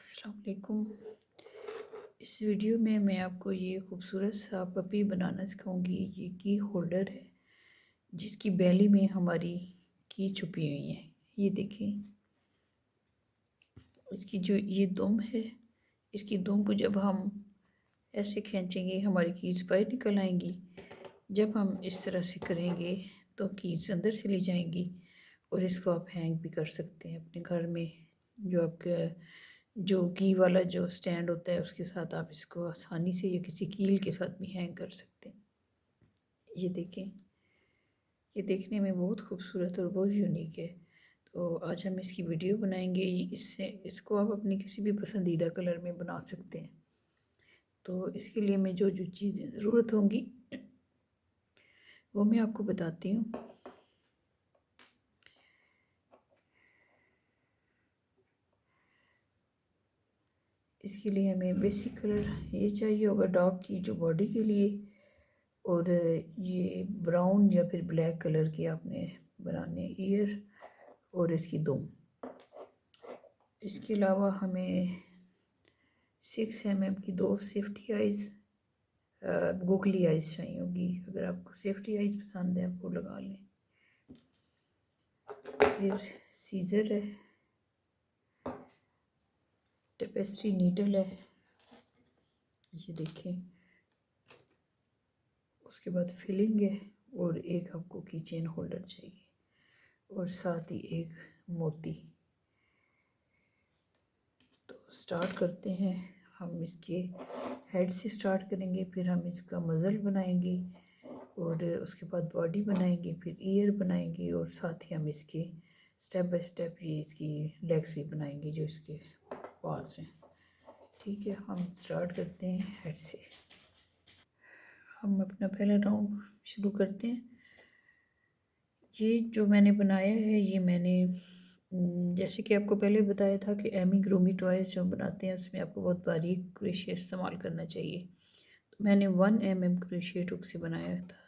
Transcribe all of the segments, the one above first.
अस्सलाम वालेकुम। इस वीडियो में मैं आपको ये खूबसूरत सा पपी बनाना सिखाऊंगी। ये की होल्डर है जिसकी बैली में हमारी की छुपी हुई है। ये देखें, इसकी जो ये दुम है, इसकी दुम को जब हम ऐसे खींचेंगे हमारी कीज बाहर निकल आएंगी। जब हम इस तरह से करेंगे तो कीज अंदर चली जाएंगी और इसको आप हैंग भी कर सकते हैं अपने घर में। जो आपके जो की वाला जो स्टैंड होता है उसके साथ आप इसको आसानी से या किसी कील के साथ भी हैंग कर सकते हैं। ये देखें, ये देखने में बहुत खूबसूरत और बहुत यूनिक है। तो आज हम इसकी वीडियो बनाएंगे। इससे इसको आप अपनी किसी भी पसंदीदा कलर में बना सकते हैं। तो इसके लिए मैं जो जो चीज़ें ज़रूरत होंगी वो मैं आपको बताती हूँ। इसके लिए हमें बेसिक कलर ये चाहिए होगा डॉग की जो बॉडी के लिए, और ये ब्राउन या फिर ब्लैक कलर के आपने बनाने ईयर और इसकी दुम। इसके अलावा हमें 6 mm की 2 सेफ्टी आइज़, गोगली आइज़ चाहिए होगी। अगर आपको सेफ्टी आइज़ पसंद है आप वो लगा लें। फिर सीज़र है, टेपेस्ट्री नीडल है, ये देखें। उसके बाद फिलिंग है और एक आपको की चेन होल्डर चाहिए और साथ ही एक मोती। तो स्टार्ट करते हैं। हम इसके हेड से स्टार्ट करेंगे, फिर हम इसका मज़ल बनाएंगे और उसके बाद बॉडी बनाएंगे, फिर ईयर बनाएंगे और साथ ही हम इसके स्टेप बाय स्टेप ये इसकी लेग्स भी बनाएंगे जो इसके पार्ट्स हैं। ठीक है, हम स्टार्ट करते हैं हेड से। हम अपना पहला राउंड शुरू करते हैं। ये जो मैंने बनाया है ये मैंने जैसे कि आपको पहले बताया था कि एमी ग्रूमी टॉयज़ जो बनाते हैं उसमें आपको बहुत बारीक क्रोशिया इस्तेमाल करना चाहिए। तो मैंने 1 mm क्रोशिया हुक से बनाया था,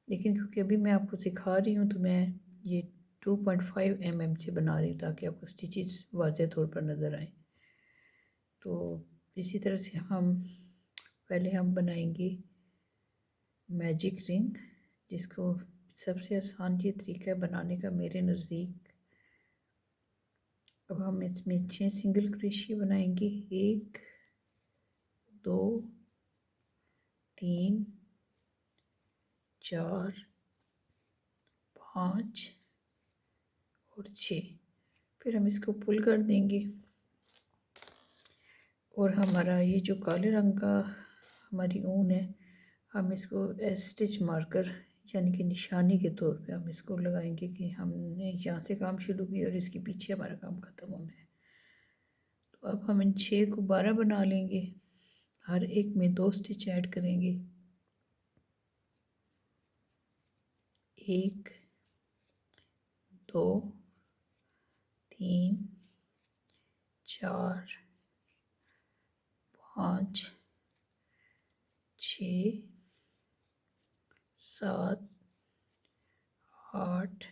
लेकिन क्योंकि अभी मैं आपको सिखा रही हूँ तो मैं ये 2.5 mm से बना रही हूँ ताकि आपको स्टिचेस वाज़ेह तौर पर नज़र आए। तो इसी तरह से पहले हम बनाएंगे मैजिक रिंग, जिसको सबसे आसान ये तरीका है बनाने का मेरे नज़दीक। अब हम इसमें 6 सिंगल क्रोशिया बनाएंगे। 1 2 3 4 5 और 6। फिर हम इसको पुल कर देंगे और हमारा ये जो काले रंग का हमारी ऊन है हम इसको स्टिच मार्कर यानी कि निशानी के तौर पे हम इसको लगाएंगे कि हमने यहाँ से काम शुरू किया और इसके पीछे हमारा काम ख़त्म होना है। तो अब हम इन 6 को 12 बना लेंगे। हर एक में 2 स्टिच ऐड करेंगे। 1 2 3 4 5 6 7 8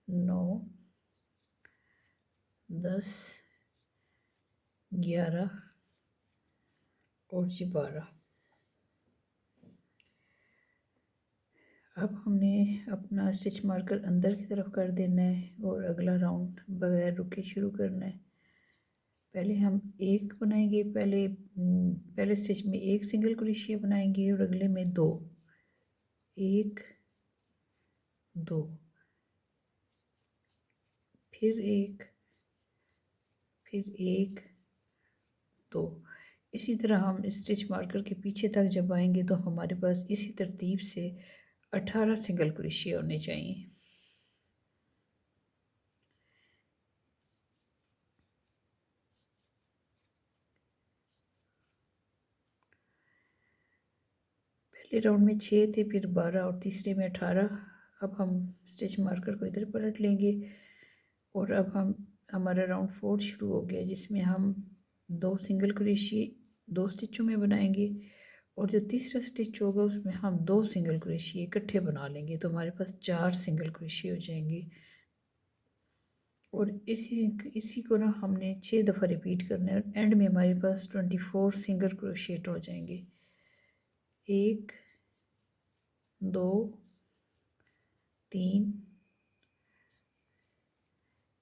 9 10 11 और ये 12। अब हमने अपना स्टिच मार्कर अंदर की तरफ कर देना है और अगला राउंड बगैर रुके शुरू करना है। पहले हम एक बनाएंगे, पहले स्टिच में एक सिंगल क्रोशिया बनाएंगे और अगले में 2, 1 2, फिर 1, फिर 1 2। इसी तरह हम स्टिच मार्कर के पीछे तक जब आएंगे तो हमारे पास इसी तरतीब से 18 सिंगल क्रोशिया होने चाहिए। पहले राउंड में 6 थे, फिर 12 और तीसरे में 18। अब हम स्टिच मार्कर को इधर पलट लेंगे और अब हमारा राउंड 4 शुरू हो गया जिसमें हम 2 सिंगल क्रोशिया 2 स्टिचों में बनाएंगे और जो तीसरा स्टिच होगा उसमें हम 2 सिंगल क्रोशिया इकट्ठे बना लेंगे तो हमारे पास 4 सिंगल क्रोशिया हो जाएंगे। और इसी को ना हमने 6 दफ़ा रिपीट करना है और एंड में हमारे पास 24 सिंगल क्रोशिएट हो जाएंगे। 1 2 3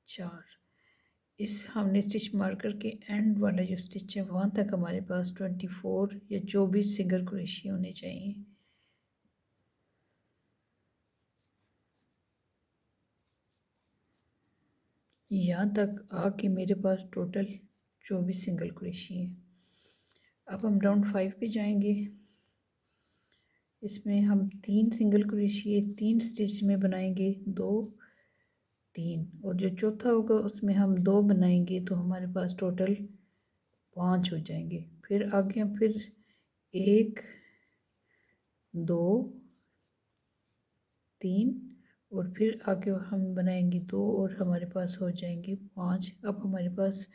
4। इस हमने स्टिच मार करके एंड वाला जो स्टिच है वहाँ तक हमारे पास 24 या 24 सिंगल क्रोशिए होने चाहिए। यहाँ तक आके मेरे पास टोटल 24 सिंगल क्रोशिए हैं। अब हम राउंड 5 पे जाएंगे। इसमें हम 3 सिंगल क्रोशिए 3 स्टिच में बनाएंगे, 2 3, और जो चौथा होगा उसमें हम 2 बनाएंगे तो हमारे पास टोटल 5 हो जाएंगे। फिर आगे हम फिर 1 2 3 और फिर आगे हम बनाएंगे 2 और हमारे पास हो जाएंगे 5। अब हमारे पास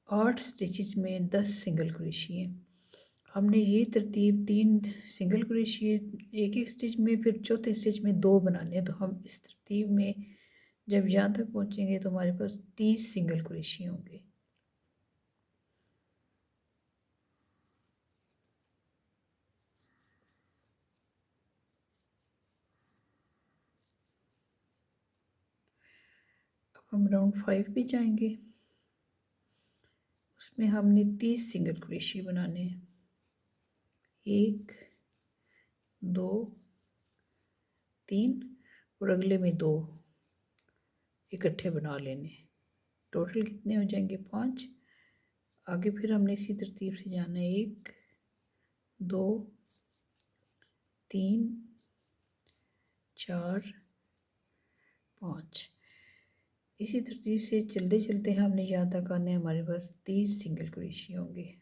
8 स्टिचेस में 10 सिंगल क्रोशिए। हमने ये तरतीब 3 सिंगल क्रोशिए एक एक स्टिच में, फिर चौथे स्टिच में 2 बनाने हैं। तो हम इस तरतीब में जब यहाँ तक पहुँचेंगे तो हमारे पास 30 सिंगल क्रोशिए होंगे। अब हम राउंड 5 पे जाएंगे। उसमें हमने 30 सिंगल क्रोशिए बनाने हैं। 1 2 3 और अगले में 2 इकट्ठे बना लेने। टोटल कितने हो जाएंगे? 5। आगे फिर हमने इसी तरतीब से जाना है। 1 2 3 4 5। इसी तरतीब से चलते चलते हमने यहाँ तक आना है, हमारे पास 30 सिंगल क्रोशिए होंगे।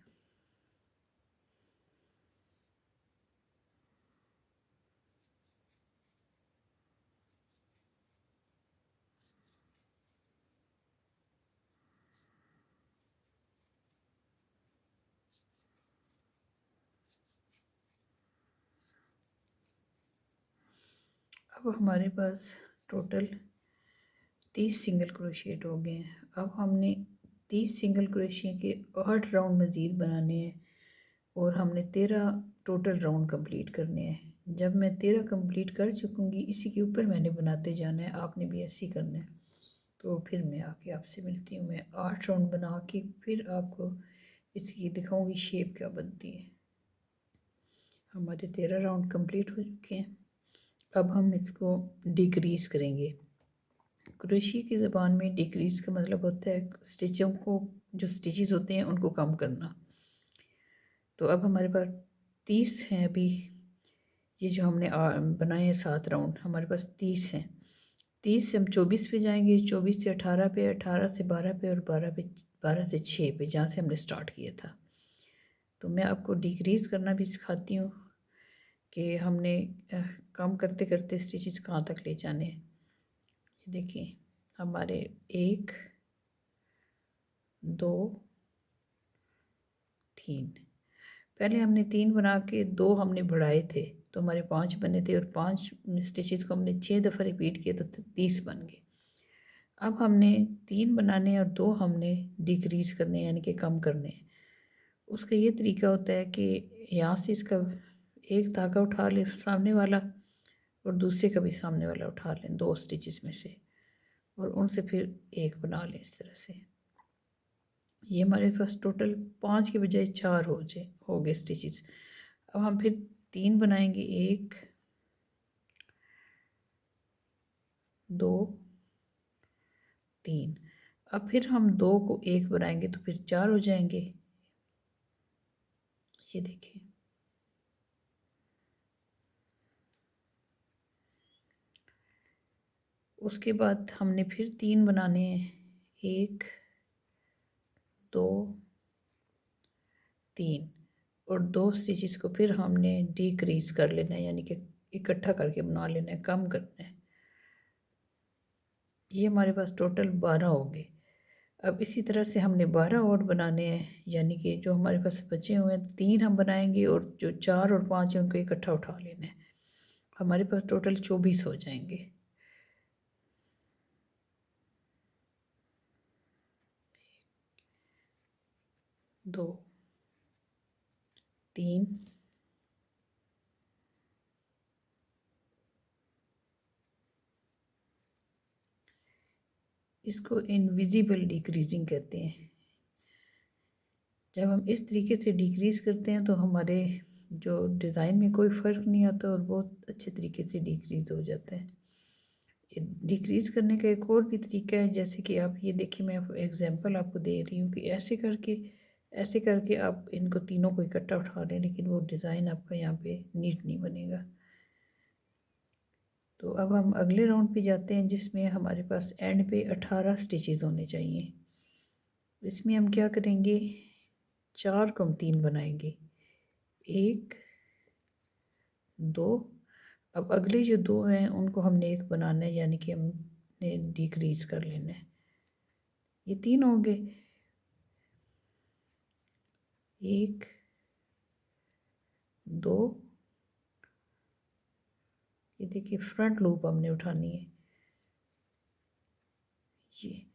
अब हमारे पास टोटल 30 सिंगल क्रोशिएट हो गए हैं। अब हमने 30 सिंगल क्रोशिए के 8 राउंड मज़ीद बनाने हैं और हमने 13 टोटल राउंड कंप्लीट करने हैं। जब मैं 13 कंप्लीट कर चुकूँगी, इसी के ऊपर मैंने बनाते जाना है, आपने भी ऐसे ही करना है। तो फिर मैं आके आपसे मिलती हूँ। मैं 8 राउंड बना के फिर आपको इसकी दिखाऊँगी शेप क्या बनती है। हमारे 13 राउंड कंप्लीट हो चुके हैं। अब हम इसको डिक्रीज़ करेंगे। क्रोशिया की ज़बान में डिक्रीज़ का मतलब होता है स्टिचों को, जो स्टिचेस होते हैं उनको कम करना। तो अब हमारे पास 30 हैं अभी। ये जो हमने बनाए हैं 7 राउंड, हमारे पास 30 हैं। 30 से हम 24 पे जाएंगे, 24 से 18 पे, 18 से 12 पे और 12 से 6 पे, जहाँ से हमने स्टार्ट किया था। तो मैं आपको डिक्रीज़ करना भी सिखाती हूँ कि हमने कम करते करते स्टिचेस कहाँ तक ले जाने हैं। ये देखिए हमारे 1 2 3, पहले हमने 3 बना के 2 हमने बढ़ाए थे तो हमारे 5 बने थे, और 5 स्टिचेस को हमने 6 दफ़ा रिपीट किया तो 30 बन गए। अब हमने 3 बनाने और 2 हमने डिक्रीज़ करने यानी कि कम करने। उसका ये तरीका होता है कि यहाँ से इसका एक धागा उठा लें सामने वाला, और दूसरे का भी सामने वाला उठा लें 2 स्टिचेस में से, और उनसे फिर एक बना लें इस तरह से। ये हमारे पास टोटल 5 के बजाय 4 हो गए स्टिचेस। अब हम फिर 3 बनाएंगे, 1 2 3। अब फिर हम 2 को 1 बनाएंगे तो फिर 4 हो जाएंगे। ये देखिए उसके बाद हमने फिर 3 बनाने हैं, 1 2 3, और 2 स्टिचेस को फिर हमने डिक्रीज कर लेना है यानी कि इकट्ठा करके बना लेना है, कम करना है। ये हमारे पास टोटल 12 हो गए। अब इसी तरह से हमने 12 और बनाने हैं, यानी कि जो हमारे पास बचे हुए हैं 3 हम बनाएंगे और जो 4 और 5 है उनको इकट्ठा उठा लेना है। हमारे पास टोटल 24 हो जाएंगे। 2 3 इसको इनविजिबल डिक्रीजिंग कहते हैं। जब हम इस तरीके से डिक्रीज़ करते हैं तो हमारे जो डिज़ाइन में कोई फ़र्क नहीं आता और बहुत अच्छे तरीके से डिक्रीज़ हो जाता है। डिक्रीज़ करने का एक और भी तरीका है, जैसे कि आप ये देखिए, मैं एग्जांपल आपको दे रही हूँ कि ऐसे करके आप इनको तीनों को इकट्ठा उठा लें, लेकिन वो डिज़ाइन आपका यहाँ पे नीट नहीं बनेगा। तो अब हम अगले राउंड पे जाते हैं, जिसमें हमारे पास एंड पे 18 स्टिचेस होने चाहिए। इसमें हम क्या करेंगे, 4 को हम 3 बनाएंगे, 1 2। अब अगले जो 2 हैं उनको हमने 1 बनाना है, यानी कि हमने डिक्रीज कर लेना है। ये 3 हो गए, 1 2। ये देखिए फ्रंट लूप हमने उठानी है। ये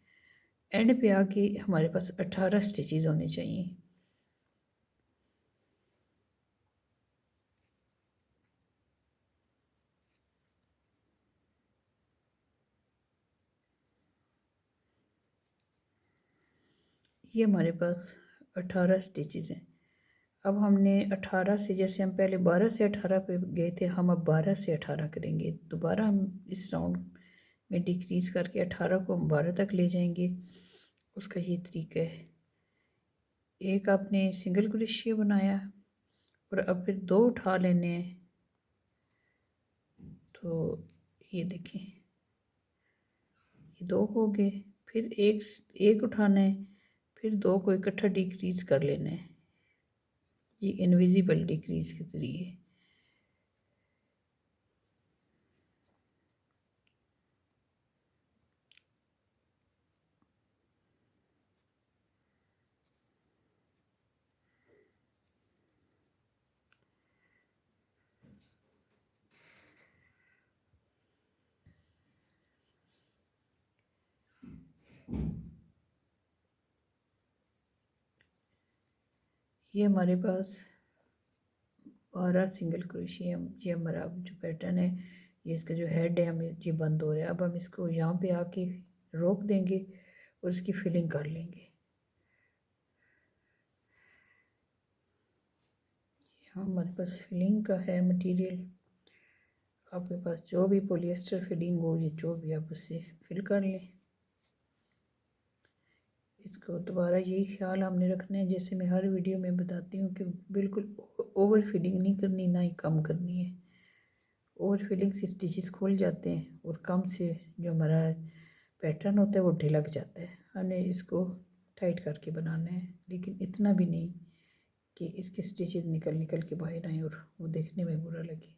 एंड पे आके हमारे पास 18 स्टिचेस होने चाहिए। ये हमारे पास 18 स्टिचेस हैं। अब हमने 18 से, जैसे हम पहले 12 से 18 पे गए थे, हम अब 12 से 18 करेंगे। दोबारा हम इस राउंड में डिक्रीज़ करके 18 को हम 12 तक ले जाएंगे। उसका ये तरीका है, एक आपने सिंगल क्रोशिया बनाया और अब फिर 2 उठा लेने हैं। तो ये देखें, ये 2 हो गए, फिर एक उठाना है, फिर 2 को इकट्ठा डिक्रीज़ कर लेना है। ये इनविजिबल डिक्रीज़ के ज़रिए। ये हमारे पास 12 सिंगल क्रोशिया, ये हमारा जो पैटर्न है, ये इसका जो हेड है हमें ये बंद हो रहा है। अब हम इसको यहाँ पे आके रोक देंगे और इसकी फिलिंग कर लेंगे। यहाँ हमारे पास फिलिंग का है मटेरियल, आपके पास जो भी पॉलिएस्टर फिलिंग हो, ये जो भी आप उससे फिल कर लें। इसको दोबारा यही ख्याल हमने रखना है, जैसे मैं हर वीडियो में बताती हूँ, कि बिल्कुल ओवर फिलिंग नहीं करनी, ना ही कम करनी है। ओवर फिलिंग से स्टिचेस खुल जाते हैं और कम से जो हमारा पैटर्न होता है वो ढिलक जाता है। हमने इसको टाइट करके बनाना है, लेकिन इतना भी नहीं कि इसके स्टिचेस निकल निकल के बाहर आए और वो देखने में बुरा लगे।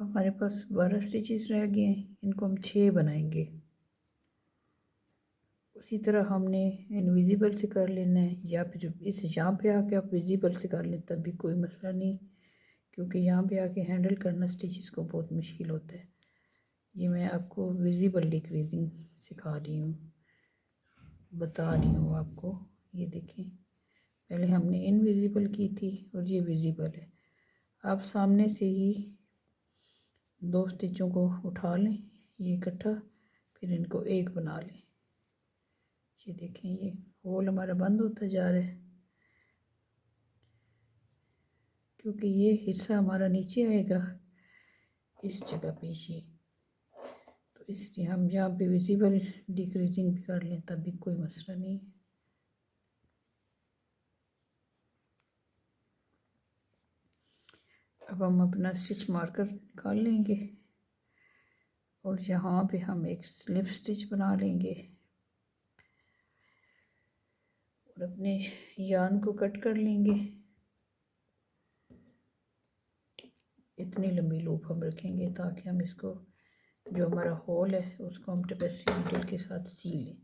अब हमारे पास 12 स्टिचेस रह गए हैं, इनको हम 6 बनाएंगे। उसी तरह हमने इनविजिबल से कर लेना है, या फिर इस यहाँ पे आके आप विजिबल से कर लें तब भी कोई मसला नहीं, क्योंकि यहाँ पे आके हैंडल करना स्टिचेस को बहुत मुश्किल होता है। ये मैं आपको विजिबल डिक्रीजिंग सिखा रही हूँ, बता रही हूँ आपको। ये देखें, पहले हमने इनविजिबल की थी और ये विजिबल है। आप सामने से ही 2 स्टिचों को उठा लें, ये इकट्ठा, फिर इनको एक बना लें। ये देखें, ये होल हमारा बंद होता जा रहा है, क्योंकि ये हिस्सा हमारा नीचे आएगा इस जगह पे ये, तो इसलिए हम जहाँ पे विजिबल डिक्रीजिंग भी कर लें तब भी कोई मसला नहीं। अब हम अपना स्टिच मार्कर निकाल लेंगे और यहाँ पे हम एक स्लिप स्टिच बना लेंगे और अपने यार्न को कट कर लेंगे। इतनी लंबी लूप हम रखेंगे ताकि हम इसको, जो हमारा होल है, उसको हम टेपेस्ट्री नीडल के साथ सी लें।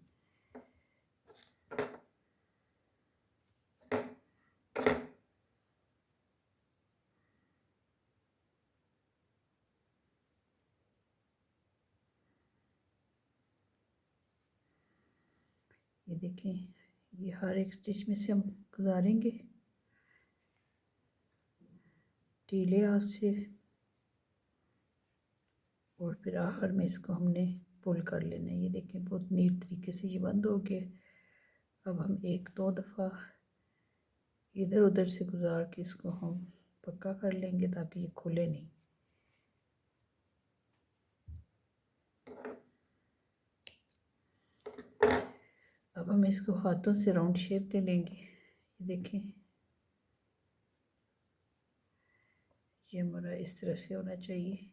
ये देखें, ये हर एक स्टिच में से हम गुजारेंगे ढीले हाथ से, और फिर आखिर में इसको हमने पुल कर लेना है। ये देखें बहुत नीट तरीके से ये बंद हो गया। अब हम एक दो दफ़ा इधर उधर से गुजार के इसको हम पक्का कर लेंगे ताकि ये खुले नहीं। अब हम इसको हाथों से राउंड शेप दे लेंगे। ये देखें, ये हमारा इस तरह से होना चाहिए।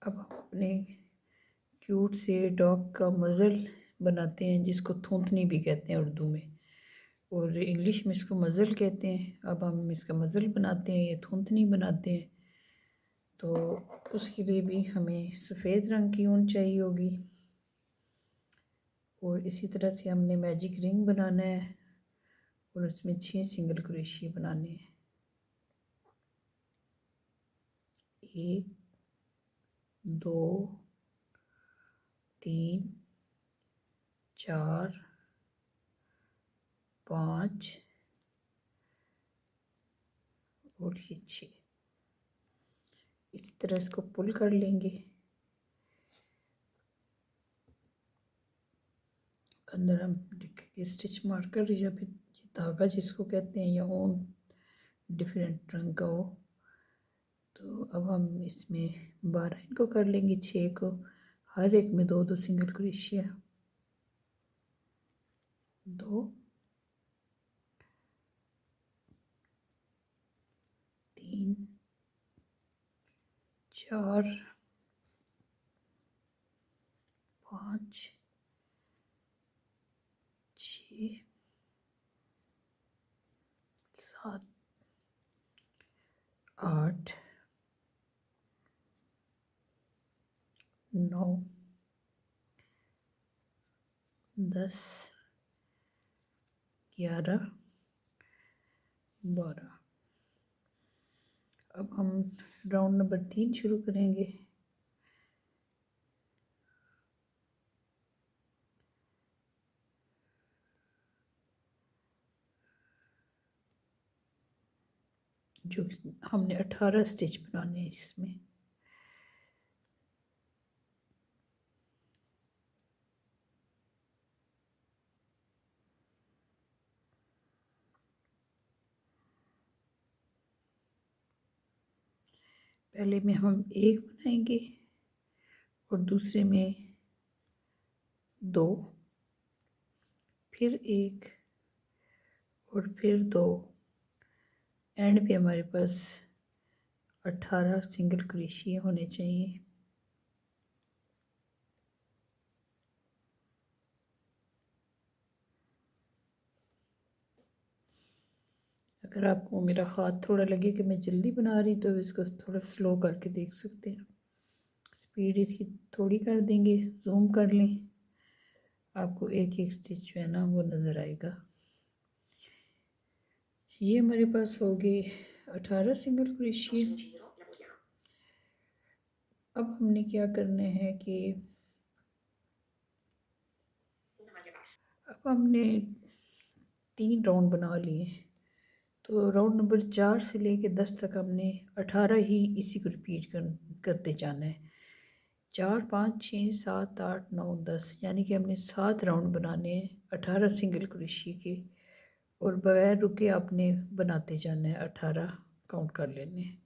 अब हम अपने क्यूट से डॉग का मज़ल बनाते हैं, जिसको थूथनी भी कहते हैं उर्दू में, और इंग्लिश में इसको मज़ल कहते हैं। अब हम इसका मज़ल बनाते हैं, ये थूथनी बनाते हैं। तो उसके लिए भी हमें सफ़ेद रंग की ऊन चाहिए होगी, और इसी तरह से हमने मैजिक रिंग बनाना है और उसमें 6 सिंगल क्रोशिया बनाने हैं। 1 2 3 4 5 और ये 6। इसी तरह इसको पुल कर लेंगे। अंदर हम देखेंगे स्टिच मार्कर या फिर ये धागा जिसको कहते हैं, या ऊन डिफरेंट रंग का हो। तो अब हम इसमें 12 इनको कर लेंगे, 6 को, हर एक में 2 2 सिंगल क्रोशिया, 2 3 4 5 6 7 8 9 10 11 12। अब हम राउंड नंबर 3 शुरू करेंगे। जो हमने 18 स्टिच बनाने हैं इसमें। पहले में हम 1 बनाएंगे और दूसरे में 2, फिर 1 और फिर 2। एंड पे हमारे पास 18 सिंगल क्रोशिया होने चाहिए। अगर आपको मेरा हाथ थोड़ा लगे कि मैं जल्दी बना रही, तो इसको थोड़ा स्लो करके देख सकते हैं। स्पीड इसकी थोड़ी कर देंगे, जूम कर लें, आपको एक एक स्टिच जो है ना वो नज़र आएगा। ये हमारे पास हो गए 18 सिंगल क्रोशिया। अब हमने क्या करना है कि अब हमने 3 राउंड बना लिए, तो राउंड नंबर 4 से लेके 10 तक हमने 18 ही इसी को रिपीट करते जाना है। 4 5 6 7 8 9 10, यानी कि हमने 7 राउंड बनाने हैं 18 सिंगल क्रोशिया के, और बगैर रुके आपने बनाते जाना है। 18 काउंट कर लेने हैं,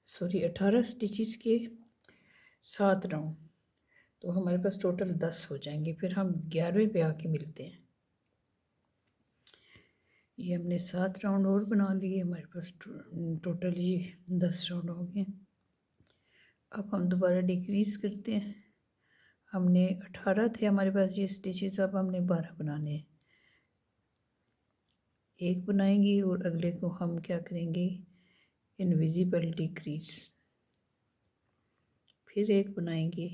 सॉरी 18 स्टिचेस के 7 राउंड, तो हमारे पास टोटल 10 हो जाएंगे। फिर हम 11वें पे आके मिलते हैं। ये हमने 7 राउंड और बना लिए, हमारे पास टोटल ये 10 राउंड हो गए। अब हम दोबारा डिक्रीज़ करते हैं। हमने 18 थे हमारे पास ये स्टिचेस, अब हमने 12 बनाने हैं। एक बनाएंगे और अगले को हम क्या करेंगे, इनविजिबल डिक्रीज, फिर एक बनाएंगे,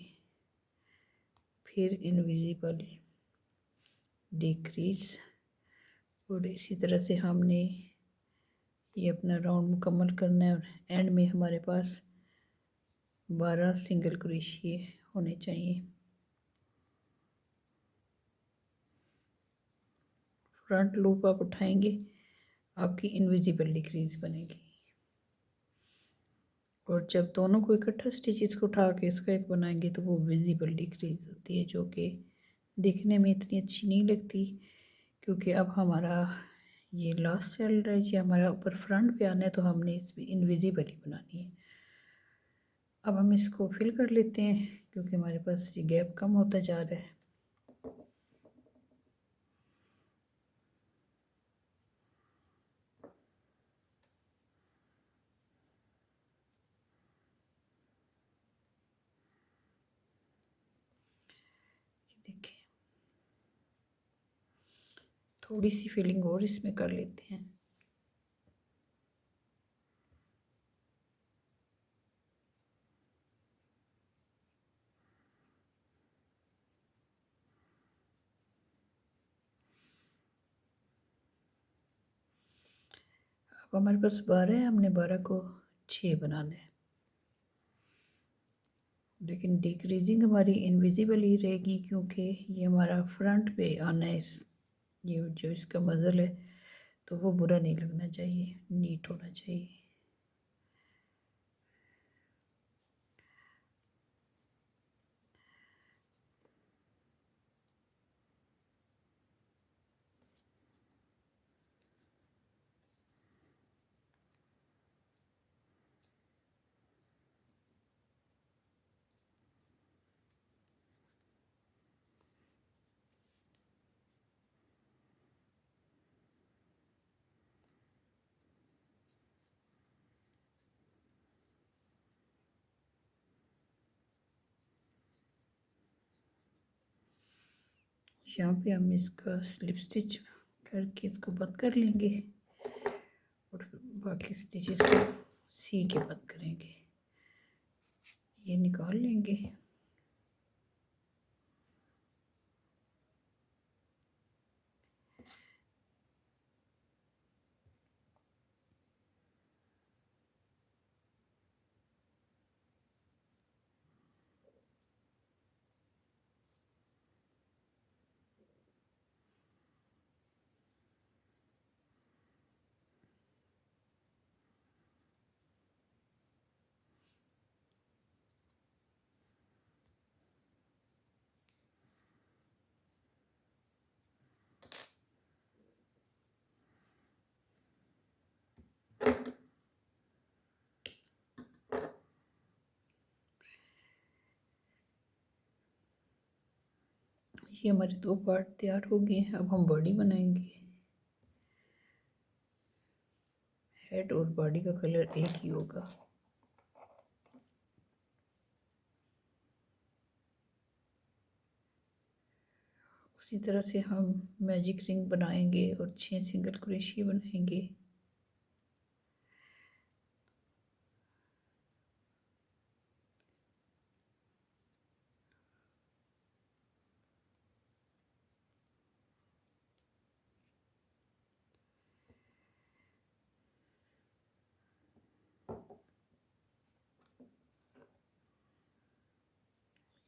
फिर इनविजिबल डिक्रीज, और इसी तरह से हमने ये अपना राउंड मुकम्मल करना है। और एंड में हमारे पास 12 सिंगल क्रोशिया होने चाहिए। फ्रंट लूप आप उठाएंगे, आपकी इनविजिबल डिक्रीज बनेगी। और जब दोनों को इकट्ठा स्टिचेस को उठा के इसका एक बनाएंगे तो वो विजिबल डिक्रीज होती है, जो कि देखने में इतनी अच्छी नहीं लगती। क्योंकि अब हमारा ये लास्ट चल रहा है, ये हमारा ऊपर फ्रंट पे आना है, तो हमने इसमें इनविजिबल ही बनानी है। अब हम इसको फिल कर लेते हैं क्योंकि हमारे पास ये गैप कम होता जा रहा है। देखिए थोड़ी सी फिलिंग और इसमें कर लेते हैं। अब हमारे पास 12 है, हमने 12 को 6 बनाना है। लेकिन डिक्रीजिंग हमारी इनविजिबल ही रहेगी क्योंकि ये हमारा फ्रंट पे आना है। ये जो इसका मज़ल है तो वो बुरा नहीं लगना चाहिए, नीट होना चाहिए। यहाँ पे हम इसका स्लिप स्टिच करके इसको बंद कर लेंगे और बाकी स्टिचेस को सी के बंद करेंगे। ये निकाल लेंगे। ये हमारे 2 पार्ट तैयार हो गए हैं। अब हम बॉडी बनाएंगे। हेड और बॉडी का कलर एक ही होगा। उसी तरह से हम मैजिक रिंग बनाएंगे और 6 सिंगल क्रोशिया बनाएंगे।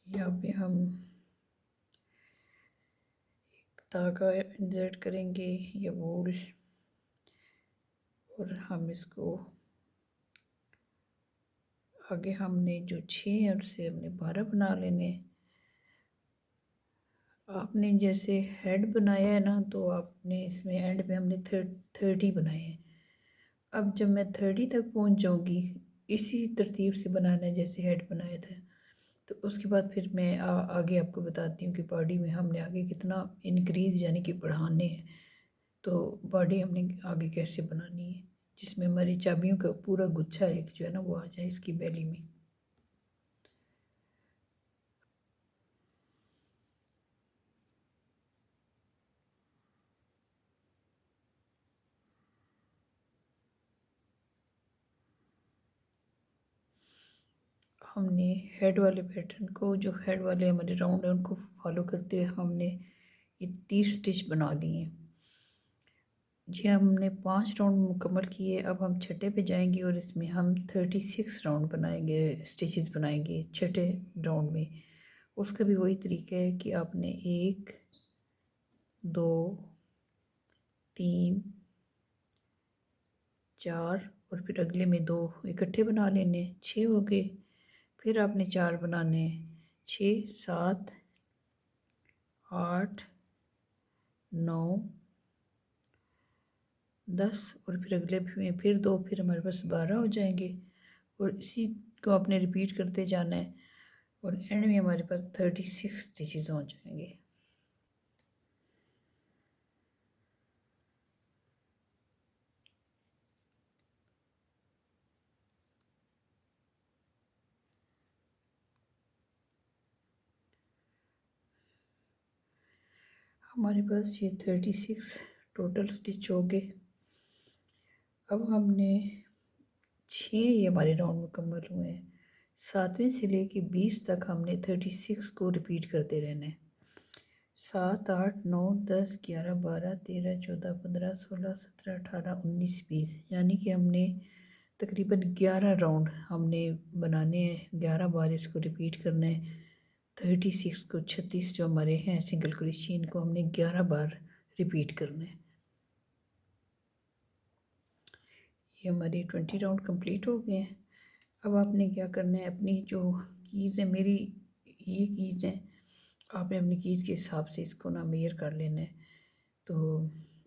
यहाँ पे हम एक धागा इंसर्ट करेंगे या वूल, और हम इसको आगे हमने जो 6 है उससे हमने 12 बना लेने। आपने जैसे हेड बनाया है ना, तो आपने इसमें एंड में हमने 30 बनाए हैं। अब जब मैं 30 तक पहुंच जाऊंगी, इसी तरतीब से बनाना है जैसे हेड बनाया था। तो उसके बाद फिर मैं आगे आपको बताती हूँ कि बॉडी में हमने आगे कितना इंक्रीज यानी कि बढ़ाने हैं। तो बॉडी हमने आगे कैसे बनानी है जिसमें हमारी चाबियों का पूरा गुच्छा एक जो है ना वो आ जाए इसकी बेली में। हमने हेड वाले पैटर्न को, जो हेड वाले हमारे राउंड है उनको फॉलो करते हुए हमने ये 30 स्टिच बना लिए हैं। जी हमने 5 राउंड मुकम्मल किए। अब हम छठे पे जाएंगे और इसमें हम 36 राउंड बनाएंगे, स्टिचेस बनाएंगे छठे राउंड में। उसका भी वही तरीका है कि आपने 1 2 3 4 और फिर अगले में 2 इकट्ठे बना लेने, 6 हो गए। फिर आपने 4 बनाने, 6 7 8 9 10 और फिर अगले में फिर 2, फिर हमारे पास 12 हो जाएंगे। और इसी को आपने रिपीट करते जाना है और एंड में हमारे पास 36 स्टिचेस हो जाएंगे। हमारे पास ये 36 टोटल स्टिच हो गए। अब हमने 6 ये हमारे राउंड मुकम्मल हुए हैं। 7वें से लेके 20 तक हमने 36 को रिपीट करते रहना है। 7 8 9 10 11 12 13 14 15 16 17 18 19 20 यानी कि हमने तकरीबन 11 राउंड हमने बनाने हैं। 11 बार इसको रिपीट करना है। 36 को 36 जो हमारे हैं सिंगल क्रोशे इनको हमने 11 बार रिपीट करना है। ये हमारे 20 राउंड कंप्लीट हो गए हैं। अब आपने क्या करना है, अपनी जो कीज़ है, मेरी ये कीज़ है, आपने अपनी कीज़ के हिसाब से इसको ना मेयर कर लेना है। तो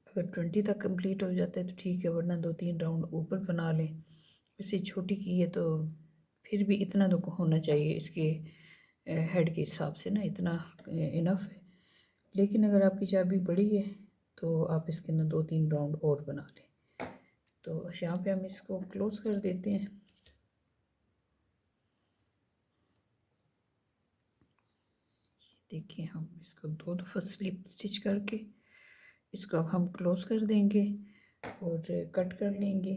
अगर 20 तक कंप्लीट हो जाता है तो ठीक है, वरना 2-3 राउंड ऊपर बना लें। वैसे छोटी की है तो फिर भी इतना तो होना चाहिए इसके हेड के हिसाब से ना, इतना इनफ है। लेकिन अगर आपकी चाबी बड़ी है तो आप इसके अंदर 2-3 राउंड और बना लें। तो यहाँ पे हम इसको क्लोज कर देते हैं। देखिए हम इसको 2 दफ़ा स्लिप स्टिच करके इसको अब हम क्लोज कर देंगे और कट कर लेंगे।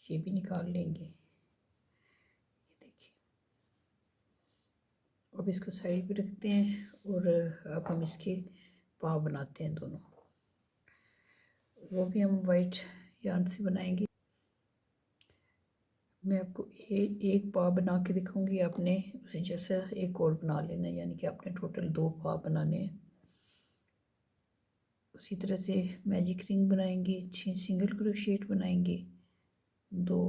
ये भी निकाल लेंगे। ये देखिए, अब इसको साइड पे रखते हैं और अब हम इसके पाव बनाते हैं दोनों। वो भी हम वाइट यार्न से बनाएंगे। मैं आपको एक पाव बना के दिखाऊंगी, आपने उसी जैसा एक और बना लेना, यानी कि आपने टोटल 2 पाव बनाने हैं। उसी तरह से मैजिक रिंग बनाएंगे, 6 सिंगल क्रोशिएट बनाएंगे, 2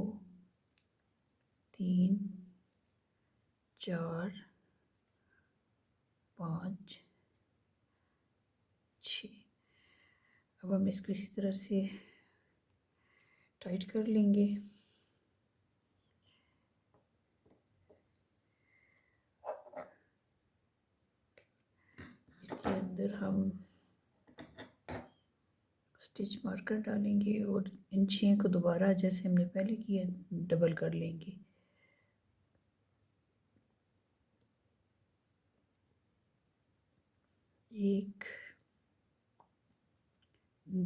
3 4 5 6। अब हम इसको इसी तरह से टाइट कर लेंगे। इसके अंदर हम स्टिच मार्कर डालेंगे और इन 6 को दोबारा जैसे हमने पहले किया डबल कर लेंगे। एक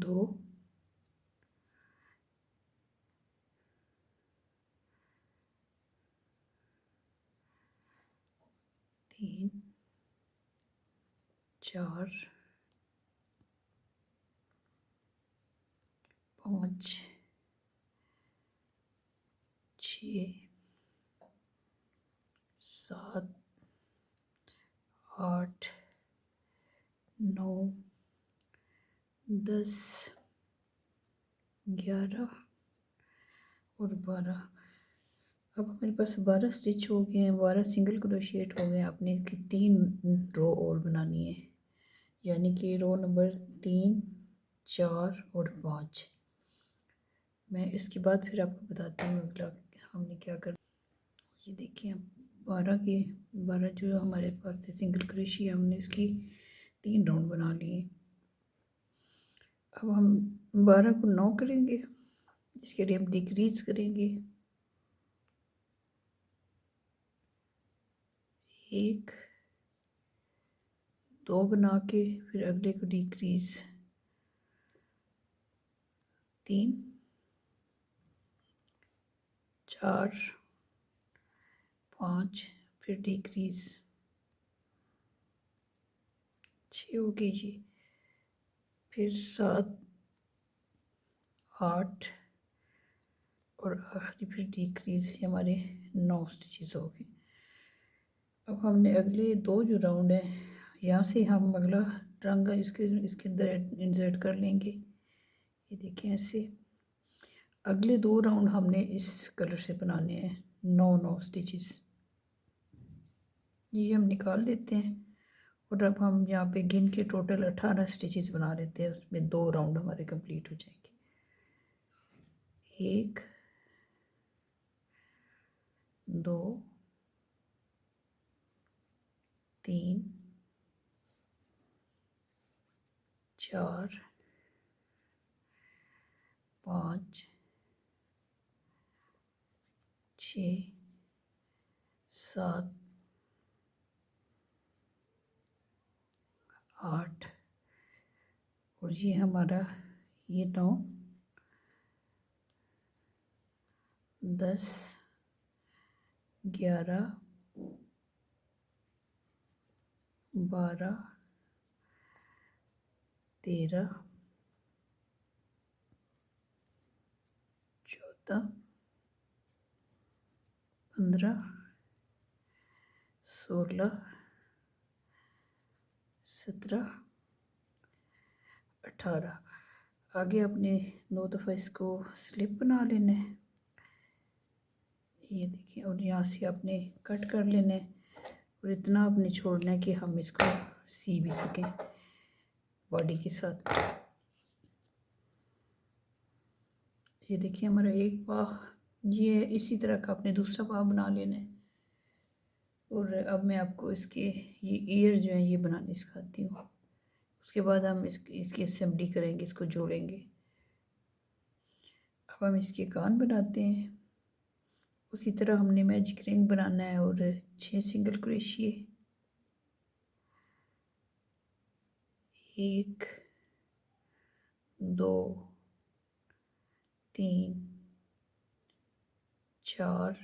2 3 4 5 6 7 8 9 10 11 और 12। अब हमारे पास 12 स्टिच हो गए हैं, 12 सिंगल क्रोशिएट हो गए। आपने 3 रो और बनानी है, यानी कि रो नंबर 3 4 और 5। मैं इसके बाद फिर आपको बताती हूँ अगला हमने क्या कर। ये देखिए 12 के 12 जो हमारे पास थे सिंगल क्रोशिया, हमने इसकी 3 राउंड बना लिए। अब हम 12 को 9 करेंगे, इसके लिए हम डिक्रीज करेंगे। 1 2 बना के फिर अगले को डिक्रीज, 3 4 5 फिर डिक्रीज, 6 हो गई जी। फिर 7 8 और आखिरी फिर डिक्रीज, हमारे 9 स्टिचेस हो गए। अब हमने अगले 2 जो राउंड हैं यहाँ से हम अगला रंग इसके अंदर इंसर्ट कर लेंगे। ये देखें ऐसे। अगले 2 राउंड हमने इस कलर से बनाने हैं 9 स्टिचेस। ये हम निकाल देते हैं और अब हम यहाँ पे गिन के टोटल 18 स्टिचेस बना लेते हैं। उसमें 2 राउंड हमारे कंप्लीट हो जाएंगे। 1 2 3 4 5 6 7 8 और ये हमारा ये 9 10 11 12 13 14 15 16 17 18। आगे अपने 2 दफ़ा इसको स्लिप बना लेना है। ये देखिए और यहाँ से आपने कट कर लेना है और इतना आपने छोड़ना है कि हम इसको सी भी सकें बॉडी के साथ। ये देखिए हमारा एक पाव ये इसी तरह का आपने दूसरा पाव बना लेना है। और अब मैं आपको इसके ये ईयर जो है ये बनाने सिखाती हूँ। उसके बाद हम इसकी असेंबली करेंगे, इसको जोड़ेंगे। अब हम इसके कान बनाते हैं। उसी तरह हमने मैजिक रिंग बनाना है और 6 सिंगल क्रोशिये। 1 2 3 4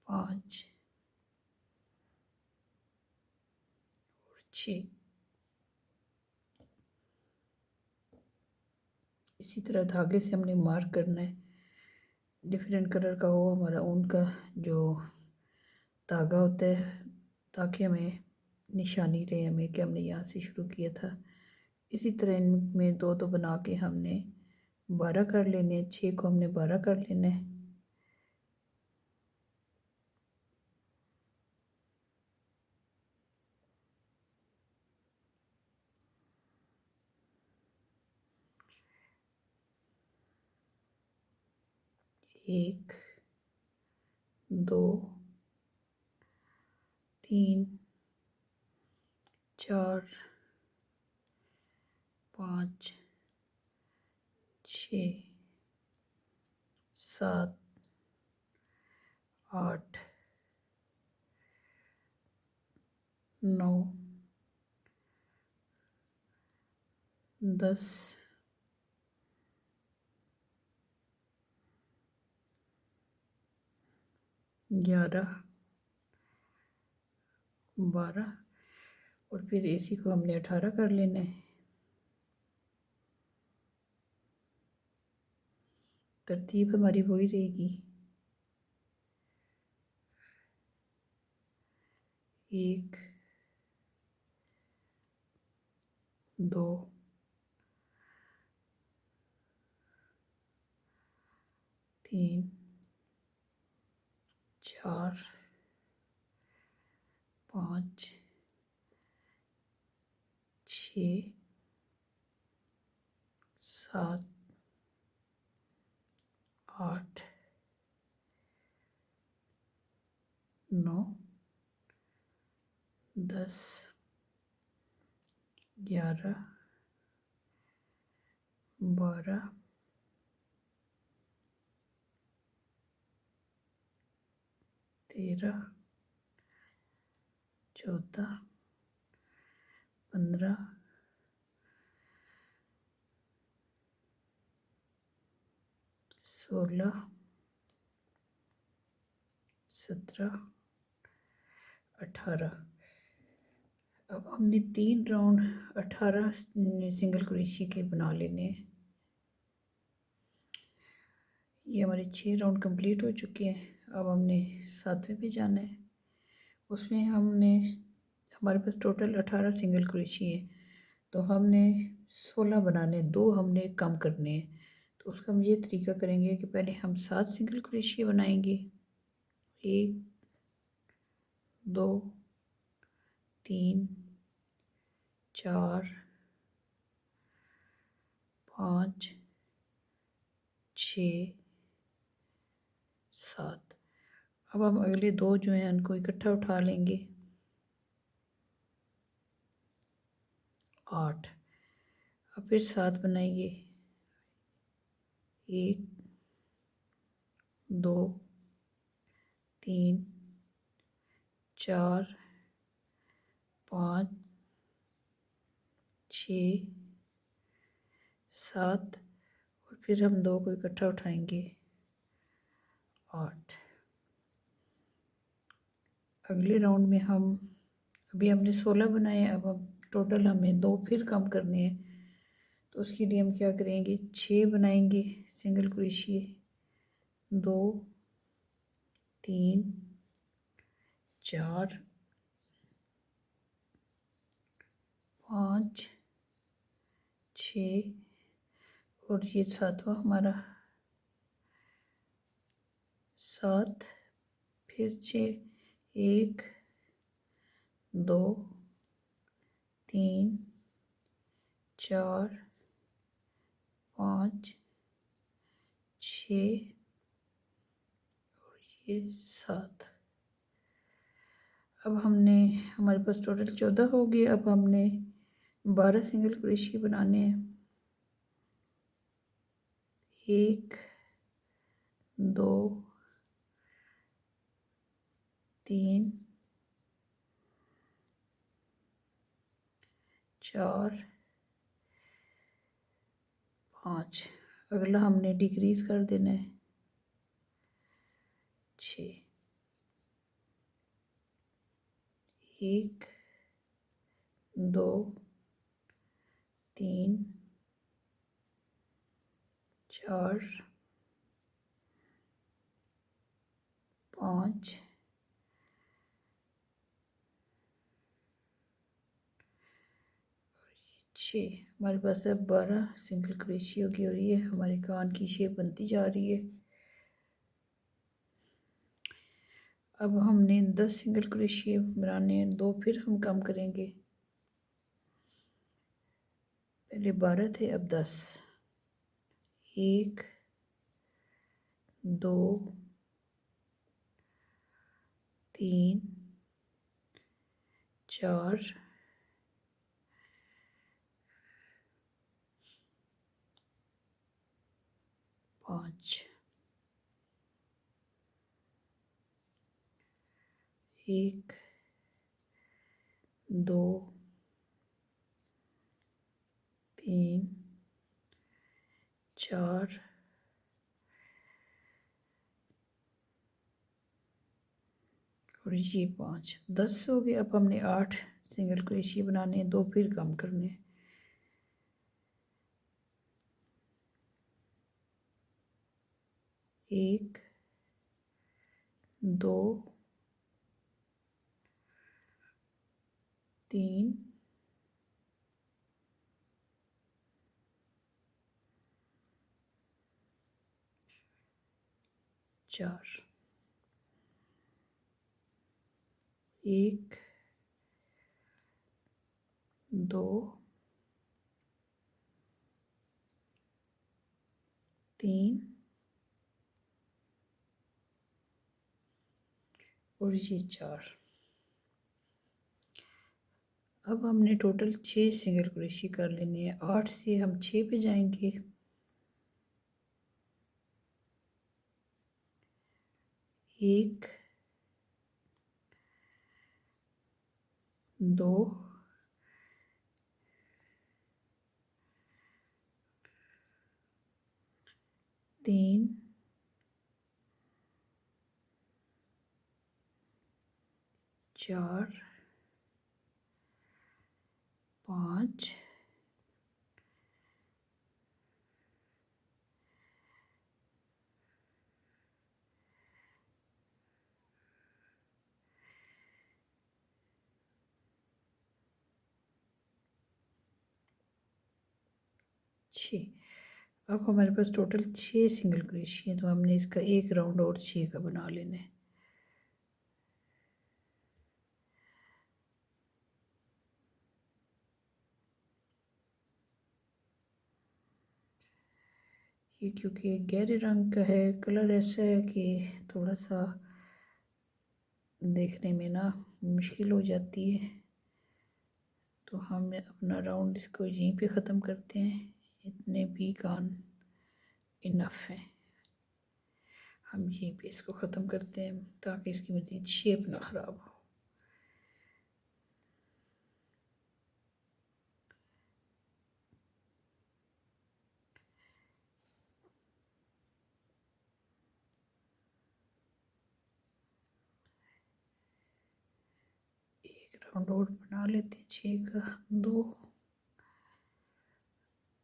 5 और 6। इसी तरह धागे से हमने मार्क करना है। डिफरेंट कलर का हो हमारा ऊन का जो धागा होता है, ताकि हमें निशानी रहे हमें कि हमने यहाँ से शुरू किया था। इसी तरह इनमें 2 बना के हमने 12 कर लेने हैं। 6 को हमने 12 कर लेना है। एक 2 3 4 5 6 7 8 9 10 11 12 और फिर इसी को हमने 18 कर लेना है। तरतीब हमारी वही रहेगी। 1 2 3 4 5 6 7 8 9 10 11 12 13 14 15 16 17 18। अब हमने 3 राउंड 18 सिंगल क्रोशिया के बना लेने हैं। ये हमारे 6 राउंड कंप्लीट हो चुके हैं। अब हमने 7वें पे जाना है। उसमें हमारे पास टोटल 18 सिंगल क्रोशिया है, तो हमने 16 बनाने, 2 हमने कम करने हैं। तो उसका हम ये तरीका करेंगे कि पहले हम 7 सिंगल क्रोशिया बनाएंगे। 1 2 3 4 5 6 7। अब हम अगले 2 जो हैं उनको इकट्ठा उठा लेंगे। 8। अब फिर 7 बनाएंगे। 1 2 3 4 5 6 7 और फिर हम 2 को इकट्ठा उठाएंगे। 8। अगले राउंड में अभी हमने 16 बनाए हैं। अब हम टोटल हमें 2 फिर कम करने हैं, तो उसके लिए हम क्या करेंगे, 6 बनाएंगे सिंगल क्रोशिया। 2 3 4 5 6 और ये 7वां हमारा। 7 फिर 6 1 2 3 4 5 6 और ये 7। अब हमारे पास टोटल 14 हो गए। अब हमने 12 सिंगल क्रोशिया बनाने हैं। 1 2 3 4 5। अगला हमने डिक्रीज कर देना है। 6 1 2 3 4 5 6। हमारे पास अब 12 सिंगल क्रोशिया की हो रही है। हमारे कान की शेप बनती जा रही है। अब हमने 10 सिंगल क्रोशिया बनाने हैं, 2 फिर हम कम करेंगे। पहले 12 थे, अब 10। 1 2 3 4 5 1 2 3 4 और ये 5। 10 हो गए। अब हमने 8 सिंगल क्रोशिया बनाने हैं, 2 फिर कम करने हैं। 1 2 3 4 1 2 3 और ये 4। अब हमने टोटल 6 सिंगल क्रोशिया कर लेने हैं। 8 से हम 6 पे जाएंगे। 1 2 3 4 5 6। अब हमारे पास टोटल 6 सिंगल क्रोशिया है, तो हमने इसका एक राउंड और 6 का बना लेना है। ये क्योंकि गहरे रंग का है, कलर ऐसा है कि थोड़ा सा देखने में ना मुश्किल हो जाती है, तो हम अपना राउंड इसको यहीं पे ख़त्म करते हैं। इतने भी कान इनफ है, हम यहीं पे इसको ख़त्म करते हैं ताकि इसकी मज़ीद शेप ना ख़राब हो। एक राउंड और बना लेते हैं 6 का। 2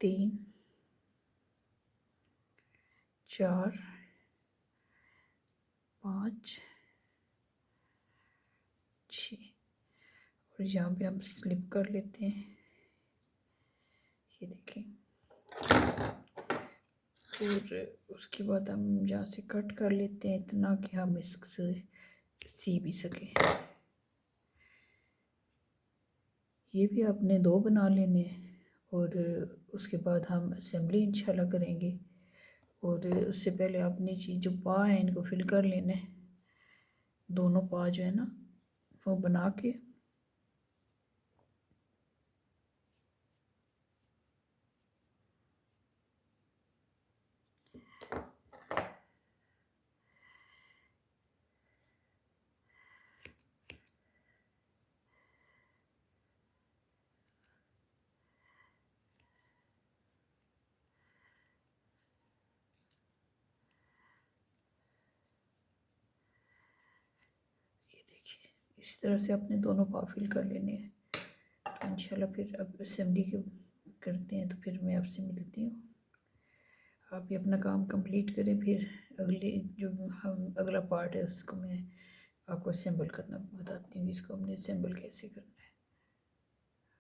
3 4 5 6, और यहाँ पे हम स्लिप कर लेते हैं, ये देखें। और उसके बाद हम यहाँ से कट कर लेते हैं इतना कि हम इससे सी भी सकें। ये भी आपने 2 बना लेने हैं, और उसके बाद हम असेंबली इंशाल्लाह करेंगे। और उससे पहले अपनी चीज़ जो पा है इनको फिल कर लेना है, दोनों पा जो है ना वो बना के। ये देखिए इस तरह से अपने दोनों पा फिल कर लेने हैं। तो इंशाल्लाह फिर अब असेंबली के करते हैं, तो फिर मैं आपसे मिलती हूँ। आप भी अपना काम कंप्लीट करें, फिर अगले जो हम अगला पार्ट है उसको मैं आपको असेंबल करना बताती हूँ, इसको हमने असेंबल कैसे करना है।